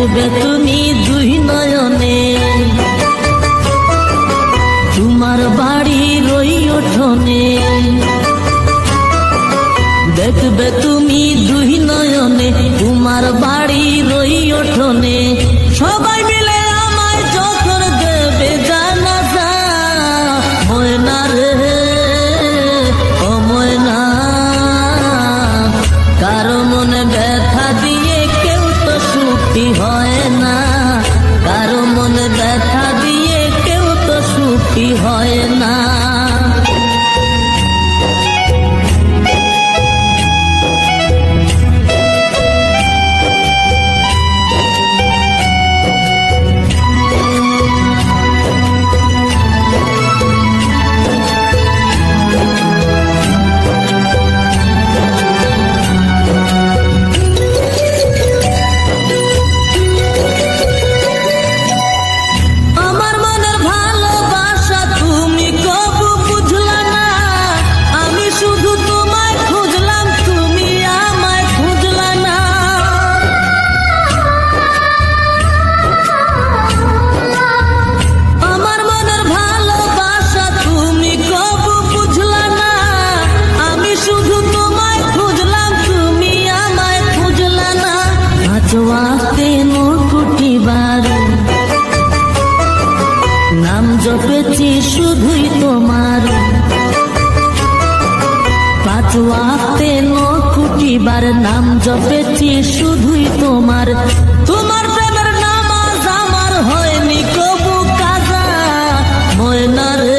দেখবে তুমি দুই নয়নে, তোমার বাড়ির ওই উঠোনে। দেখবে তুমি দুই নয়নে, তোমার বাড়ির ওই উঠোনে। সবাই মিলে আমায় যখন দেবে জানাজা, ময়না রে ও ময়না, কারো মনে ব্যথা দিয়ে কেউ তো সুখী হয় না, কারো মনে ব্যথা দিয়ে কেউ তো সুখী হয় না। নাম জপেছি শুধুই তোমার, 5 ওয়াক্তে 9 কোটি বার নাম জপেছি শুধুই তোমার। তোমার